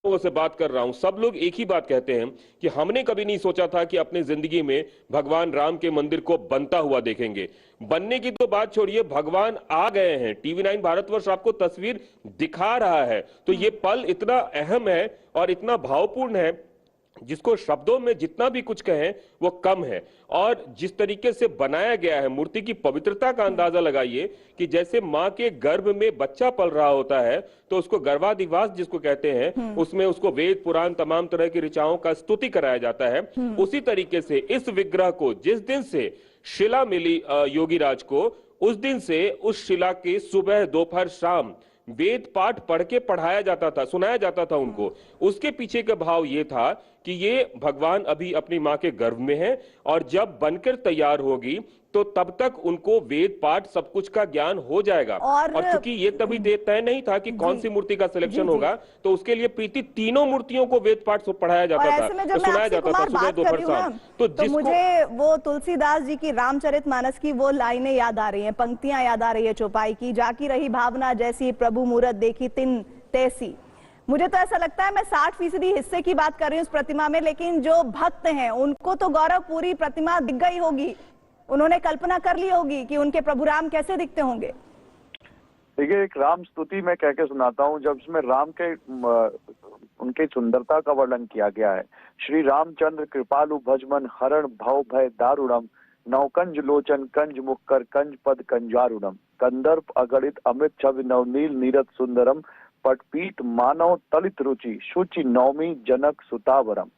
लोगों से बात कर रहा हूं, सब लोग एक ही बात कहते हैं कि हमने कभी नहीं सोचा था कि अपनी जिंदगी में भगवान राम के मंदिर को बनता हुआ देखेंगे। बनने की तो बात छोड़िए, भगवान आ गए हैं। टीवी9 भारतवर्ष आपको तस्वीर दिखा रहा है। तो ये पल इतना अहम है और इतना भावपूर्ण है, जिसको शब्दों में जितना भी कुछ कहें वो कम है। और जिस तरीके से बनाया गया है, मूर्ति की पवित्रता का अंदाजा लगाइए कि जैसे मां के गर्भ में बच्चा पल रहा होता है तो उसको गर्भाधिवास जिसको कहते हैं, उसमें उसको वेद पुराण तमाम तरह की ऋचाओं का स्तुति कराया जाता है। उसी तरीके से इस विग्रह को जिस दिन से शिला मिली योगी राज को, उस दिन से उस शिला की सुबह दोपहर शाम वेद पाठ पढ़ के पढ़ाया जाता था, सुनाया जाता था उनको। उसके पीछे का भाव ये था कि ये भगवान अभी अपनी मां के गर्भ में है और जब बनकर तैयार होगी तो तब तक उनको वेद पाठ सब कुछ का ज्ञान हो जाएगा। और चूंकि ये तभी तय नहीं था कि कौन सी मूर्ति का सिलेक्शन होगा, तो उसके लिए प्रीति तीनों मूर्तियों को वेद पाठ पढ़ाया जाता था, सुनाया जाता था सुबह दोपहर शाम। तो मुझे वो तुलसीदास जी की रामचरितमानस की वो लाइनें याद आ रही हैं, पंक्तियां याद आ रही है चौपाई की, जाकी रही भावना जैसी प्रभु मूरत देखी तिन तैसी। मुझे तो ऐसा लगता है मैं 60% हिस्से की बात कर रही हूँ उस प्रतिमा में, लेकिन जो भक्त हैं उनको तो गौरव पूरी प्रतिमा दिख गई होगी, उन्होंने कल्पना कर ली होगी कि उनके प्रभु राम कैसे दिखते होंगे। देखिए, एक राम स्तुति मैं कह के सुनाता हूँ, जब उसमें राम के उनके सुंदरता का वर्णन किया गया है। श्री रामचंद्र कृपालु भजमन हरण भव भय दारुणम, नवकंज लोचन कंज मुख कर कंज पद कंजारुणम, कंदर्प अगणित अमृत छवि नवनील नीरत सुंदरम, पटपीठ मानव तलित रुचि शुचि नवमी जनक सुतावरम।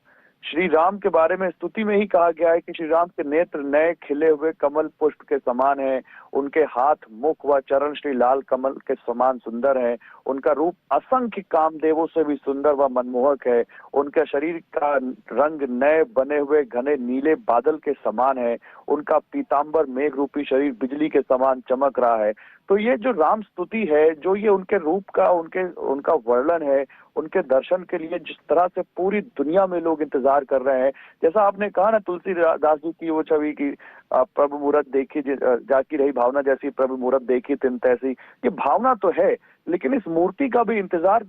श्री राम के बारे में स्तुति में ही कहा गया है कि श्री राम के नेत्र नए खिले हुए कमल पुष्प के समान हैं, उनके हाथ मुख व चरण श्री लाल कमल के समान सुंदर है, उनका रूप असंख्य कामदेवों से भी सुंदर व मनमोहक है, उनके शरीर का रंग नए बने हुए घने नीले बादल के समान है, उनका पीतांबर मेघ रूपी शरीर बिजली के समान चमक रहा है। तो ये जो राम स्तुति है, जो ये उनके रूप का उनका वर्णन है, उनके दर्शन के लिए जिस तरह से पूरी दुनिया में लोग इंतजार कर रहे हैं, जैसा आपने कहा ना तुलसीदास जी की वो छवि की प्रभु मूरत देखी जाकी रही भावना जैसी प्रभु मूरत देखी तिन तैसी, ये भावना तो है, लेकिन इस मूर्ति का भी इंतजार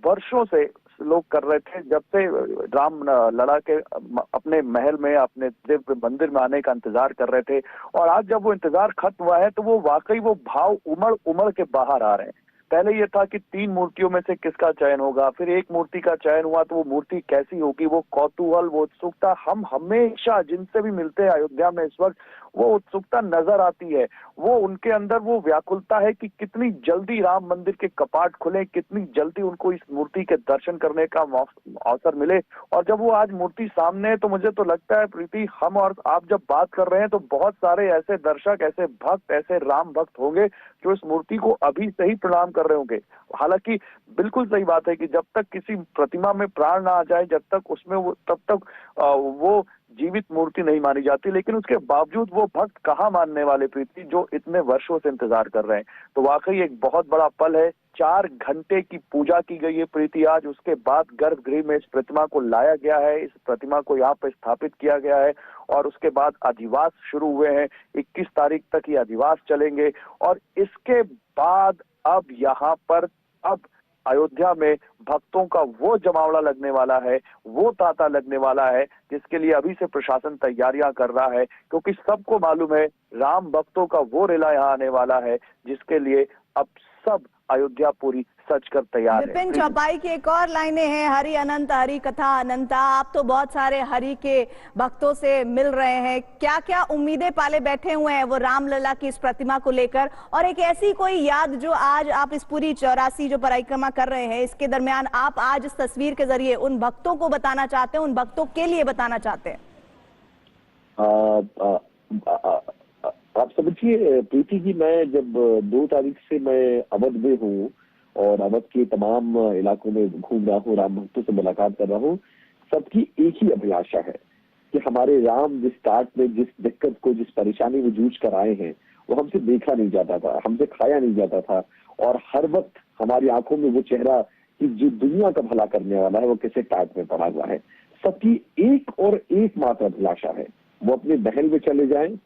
वर्षों से लोग कर रहे थे, जब से राम लड़ा के अपने महल में अपने दिव्य मंदिर में आने का इंतजार कर रहे थे। और आज जब वो इंतजार खत्म हुआ है तो वो वाकई वो भाव उमड़ उमड़ के बाहर आ रहे हैं। पहले ये था कि 3 मूर्तियों में से किसका चयन होगा, फिर एक मूर्ति का चयन हुआ तो वो मूर्ति कैसी होगी, वो कौतूहल, वो उत्सुकता हम हमेशा जिनसे भी मिलते हैं अयोध्या में इस वक्त वो उत्सुकता नजर आती है। वो उनके अंदर वो व्याकुलता है कि कितनी जल्दी राम मंदिर के कपाट खुले, कितनी जल्दी उनको इस मूर्ति के दर्शन करने का अवसर मिले। और जब वो आज मूर्ति सामने है तो मुझे तो लगता है प्रीति, हम और आप जब बात कर रहे हैं तो बहुत सारे ऐसे दर्शक, ऐसे भक्त, ऐसे राम भक्त होंगे जो इस मूर्ति को अभी से ही प्रणाम कर रहे होंगे। हालांकि बिल्कुल सही बात है कि जब तक किसी प्रतिमा में प्राण ना आ जाए, जब तक उसमें वो तब तक वो जीवित मूर्ति नहीं मानी जाती, लेकिन उसके बावजूद वो भक्त कहाँ मानने वाले प्रीति जो इतने वर्षों से इंतजार कर रहे हैं। तो वाकई एक बहुत बड़ा पल है। 4 घंटे की पूजा की गई है प्रीति आज, उसके बाद गर्भगृह में इस प्रतिमा को लाया गया है, इस प्रतिमा को यहाँ पर स्थापित किया गया है और उसके बाद अधिवास शुरू हुए हैं। 21 तारीख तक ये अधिवास चलेंगे और इसके बाद अब यहाँ पर अब अयोध्या में भक्तों का वो जमावड़ा लगने वाला है, वो तांता लगने वाला है, जिसके लिए अभी से प्रशासन तैयारियां कर रहा है, क्योंकि सबको मालूम है राम भक्तों का वो रेला यहाँ आने वाला है जिसके लिए अब सब अयोध्या पूरी सच कर तैयार है। विपिन चौपाई की एक और लाइनें हैं, हरि अनंत हरि कथा अनंता। आप तो बहुत सारे हरि के भक्तों से मिल रहे हैं, क्या क्या उम्मीदें पाले बैठे हुए हैं वो रामलला की इस प्रतिमा को लेकर, और एक ऐसी कोई याद जो आज आप इस पूरी 84 जो परिक्रमा कर रहे हैं इसके दरमियान आप आज इस तस्वीर के जरिए उन भक्तों को बताना चाहते हैं, उन भक्तों के लिए बताना चाहते हैं? आप समझिए प्रीति जी, मैं जब 2 तारीख से मैं अवध में हूँ और अवध के तमाम इलाकों में घूम रहा हूँ, राम भक्तों से मुलाकात कर रहा हूँ, सबकी एक ही अभिलाषा है कि हमारे राम जिस टाट में, जिस दिक्कत को, जिस परेशानी में जूझ कर आए हैं वो हमसे देखा नहीं जाता था, हमसे खाया नहीं जाता था, और हर वक्त हमारी आंखों में वो चेहरा कि जो दुनिया का भला करने वाला है वो किसे टाट में पड़ा हुआ है। सबकी एक और एक मात्र अभिलाषा है, वो अपने महल में चले जाएं,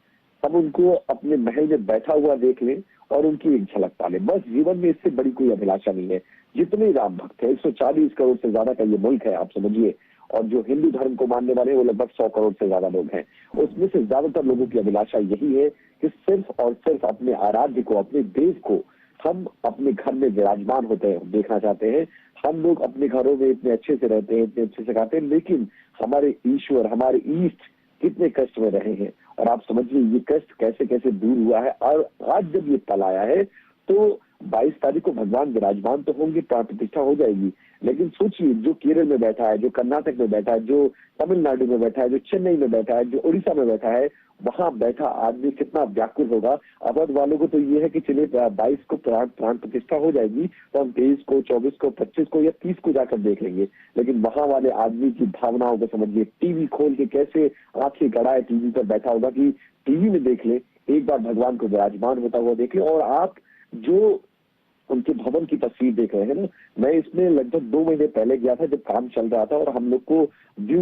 हम उनको अपने महल में बैठा हुआ देख लें और उनकी एक झलक पा लें। बस जीवन में इससे बड़ी कोई अभिलाषा नहीं है। जितने राम भक्त हैं, 140 करोड़ से ज्यादा का ये मुल्क है, आप समझिए, और जो हिंदू धर्म को मानने वाले हैं वो लगभग 100 करोड़ से ज्यादा लोग हैं। उसमें से ज्यादातर लोगों की अभिलाषा यही है कि सिर्फ और सिर्फ अपने आराध्य को, अपने देव को हम अपने घर में विराजमान होते हैं देखना चाहते हैं। हम लोग अपने घरों में इतने अच्छे से रहते हैं, इतने अच्छे से खाते हैं, लेकिन हमारे ईश्वर, हमारे ईष्ट कितने कष्ट में रहे हैं। और आप समझिए ये कष्ट कैसे कैसे दूर हुआ है। और आज जब ये पल आया है तो 22 तारीख को भगवान विराजमान तो होंगे, प्राण प्रतिष्ठा हो जाएगी, लेकिन सोचिए जो केरल में बैठा है, जो कर्नाटक में बैठा है, जो तमिलनाडु में बैठा है, जो चेन्नई में बैठा है, जो उड़ीसा में बैठा है, वहां बैठा आदमी कितना व्याकुल होगा। अवध वालों को तो ये है कि चलिए 22 को प्राण प्रतिष्ठा हो जाएगी तो हम 23 को, 24 को, 25 को या 30 को जाकर देख लेंगे, लेकिन वहां वाले आदमी की भावनाओं को समझिए। टीवी खोल के कैसे आंखें गड़ाए टीवी पर बैठा होगा कि टीवी में देख ले, एक बार भगवान को विराजमान होता हुआ देख ले। और आप जो उनके भवन की तस्वीर देख रहे हैं ना, मैं इसमें लगभग 2 महीने पहले गया था जब काम चल रहा था और हम लोग को व्यू